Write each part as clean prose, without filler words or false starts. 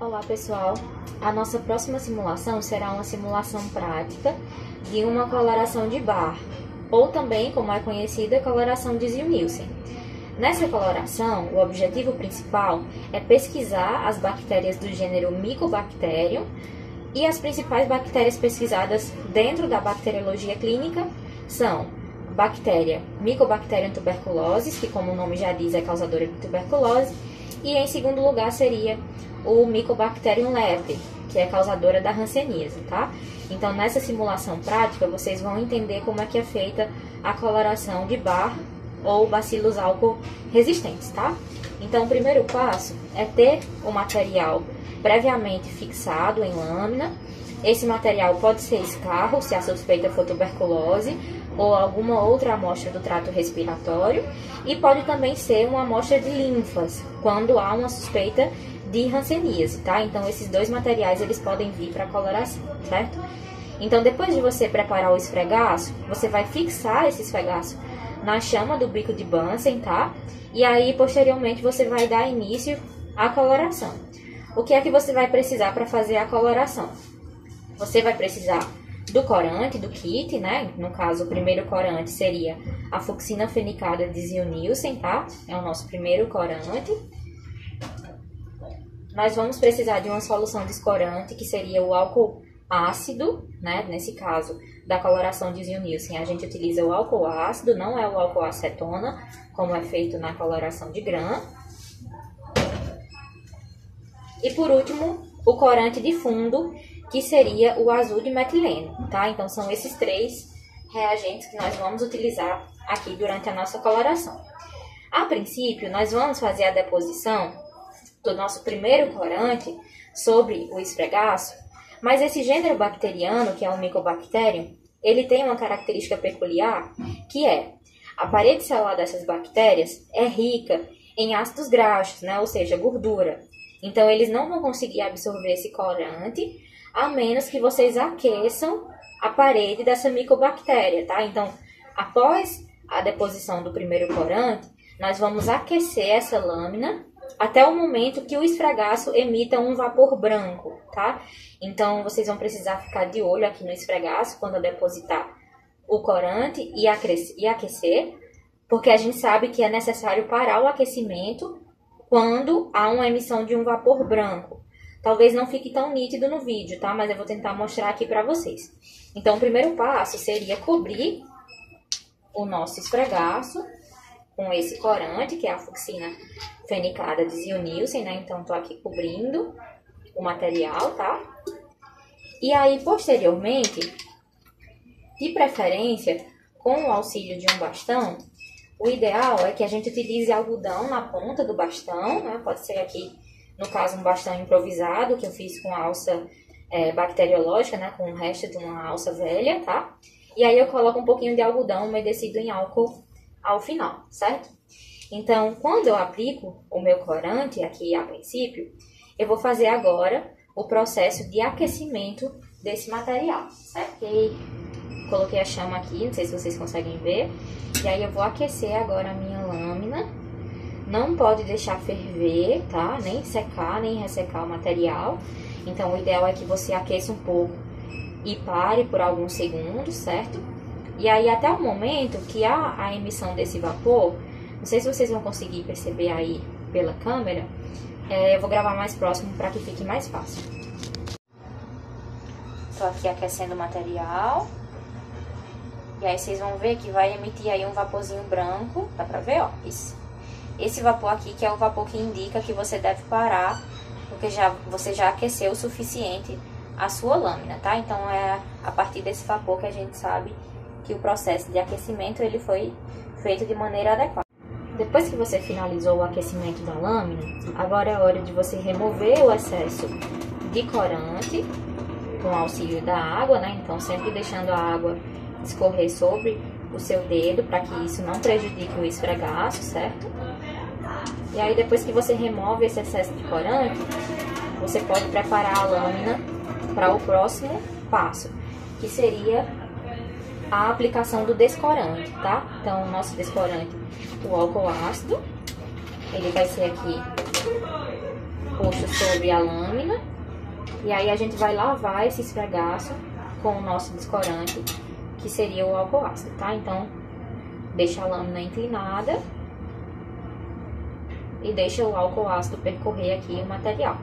Olá pessoal, a nossa próxima simulação será uma simulação prática de uma coloração de Barr, ou também, como é conhecida, coloração de Ziehl-Neelsen. Nessa coloração, o objetivo principal é pesquisar as bactérias do gênero Mycobacterium e as principais bactérias pesquisadas dentro da bacteriologia clínica são bactéria Mycobacterium tuberculosis, que como o nome já diz é causadora de tuberculose, e em segundo lugar seria o Mycobacterium leprae, que é causadora da hanseníase, tá? Então nessa simulação prática vocês vão entender como é que é feita a coloração de Barr ou bacilos álcool resistentes, tá? Então o primeiro passo é ter o material previamente fixado em lâmina. Esse material pode ser escarro, se a suspeita for tuberculose, ou alguma outra amostra do trato respiratório, e pode também ser uma amostra de linfas, quando há uma suspeita de hanseníase, tá? Então esses dois materiais eles podem vir para coloração, certo? Então depois de você preparar o esfregaço, você vai fixar esse esfregaço na chama do bico de Bunsen, tá? E aí posteriormente você vai dar início à coloração. O que é que você vai precisar para fazer a coloração? Você vai precisar do corante, do kit, né? No caso, o primeiro corante seria a fucsina fenicada de Ziehl-Neelsen, tá? É o nosso primeiro corante. Nós vamos precisar de uma solução descorante, que seria o álcool ácido, né? Nesse caso, da coloração de Ziehl-Neelsen, a gente utiliza o álcool ácido, não é o álcool acetona, como é feito na coloração de Gram. E por último, o corante de fundo, que seria o azul de metileno, tá? Então são esses três reagentes que nós vamos utilizar aqui durante a nossa coloração. A princípio, nós vamos fazer a deposição do nosso primeiro corante sobre o esfregaço, mas esse gênero bacteriano, que é o Mycobacterium, ele tem uma característica peculiar, que é a parede celular dessas bactérias é rica em ácidos graxos, né? Ou seja, gordura. Então, eles não vão conseguir absorver esse corante, a menos que vocês aqueçam a parede dessa micobactéria, tá? Então, após a deposição do primeiro corante, nós vamos aquecer essa lâmina até o momento que o esfregaço emita um vapor branco, tá? Então, vocês vão precisar ficar de olho aqui no esfregaço quando depositar o corante e aquecer, porque a gente sabe que é necessário parar o aquecimento quando há uma emissão de um vapor branco. Talvez não fique tão nítido no vídeo, tá? Mas eu vou tentar mostrar aqui para vocês. Então, o primeiro passo seria cobrir o nosso esfregaço com esse corante, que é a fucsina fenicada de Ziehl-Neelsen, né? Então, tô aqui cobrindo o material, tá? E aí, posteriormente, de preferência, com o auxílio de um bastão, o ideal é que a gente utilize algodão na ponta do bastão, né? Pode ser aqui, no caso, um bastão improvisado, que eu fiz com alça bacteriológica, né? Com o resto de uma alça velha, tá? E aí eu coloco um pouquinho de algodão umedecido em álcool ao final, certo? Então, quando eu aplico o meu corante aqui a princípio, eu vou fazer agora o processo de aquecimento desse material, certo? E coloquei a chama aqui, não sei se vocês conseguem ver. E aí eu vou aquecer agora a minha lâmina. Não pode deixar ferver, tá? Nem secar, nem ressecar o material. Então o ideal é que você aqueça um pouco e pare por alguns segundos, certo? E aí até o momento que há a emissão desse vapor, não sei se vocês vão conseguir perceber aí pela câmera, eu vou gravar mais próximo para que fique mais fácil. Tô aqui aquecendo o material. E aí vocês vão ver que vai emitir aí um vaporzinho branco, dá pra ver, ó, isso. Esse vapor aqui que é o vapor que indica que você deve parar, porque você já aqueceu o suficiente a sua lâmina, tá? Então é a partir desse vapor que a gente sabe que o processo de aquecimento ele foi feito de maneira adequada. Depois que você finalizou o aquecimento da lâmina, agora é hora de você remover o excesso de corante com o auxílio da água, né? Então sempre deixando a água escorrer sobre o seu dedo para que isso não prejudique o esfregaço, certo? E aí depois que você remove esse excesso de corante, você pode preparar a lâmina para o próximo passo, que seria a aplicação do descorante, tá? Então o nosso descorante, o álcool ácido, ele vai ser aqui posto sobre a lâmina. E aí a gente vai lavar esse esfregaço com o nosso descorante, que seria o álcool ácido, tá? Então, deixa a lâmina inclinada e deixa o álcool ácido percorrer aqui o material.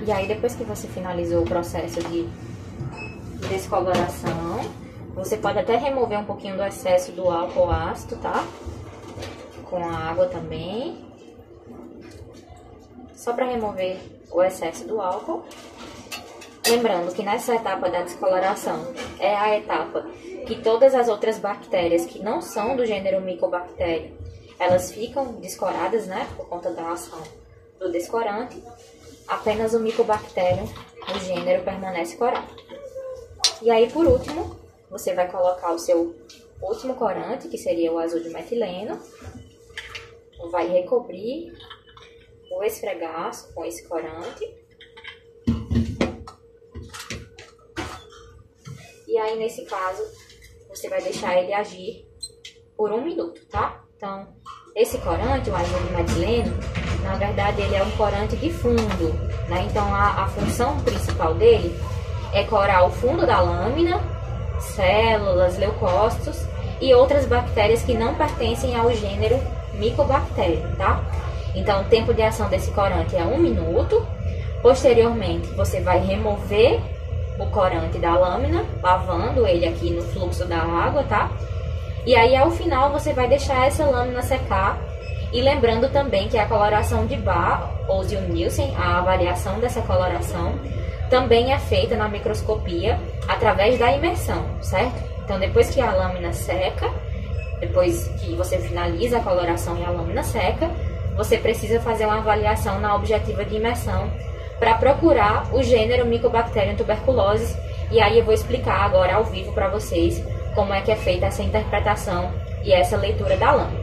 E aí, depois que você finalizou o processo de descoloração, você pode até remover um pouquinho do excesso do álcool ácido, tá? Com a água também. Só para remover o excesso do álcool. Lembrando que nessa etapa da descoloração é a etapa que todas as outras bactérias que não são do gênero Mycobacterium, elas ficam descoradas, né? Por conta da ação do descorante. Apenas o Mycobacterium, o gênero, permanece corado. E aí, por último, você vai colocar o seu último corante, que seria o azul de metileno. Vai recobrir o esfregaço com esse corante. E aí, nesse caso, você vai deixar ele agir por 1 minuto, tá? Então, esse corante, o azul de metileno, na verdade, ele é um corante de fundo, né? Então, a função principal dele é corar o fundo da lâmina, células, leucócitos e outras bactérias que não pertencem ao gênero Mycobacterium, tá? Então, o tempo de ação desse corante é 1 minuto. Posteriormente, você vai remover o corante da lâmina, lavando ele aqui no fluxo da água, tá? E aí, ao final, você vai deixar essa lâmina secar. E lembrando também que a coloração de Barr, ou Ziehl-Neelsen, a avaliação dessa coloração, também é feita na microscopia através da imersão, certo? Então, depois que a lâmina seca, depois que você finaliza a coloração e a lâmina seca, você precisa fazer uma avaliação na objetiva de imersão para procurar o gênero Mycobacterium tuberculosis. E aí eu vou explicar agora ao vivo para vocês como é que é feita essa interpretação e essa leitura da lâmina.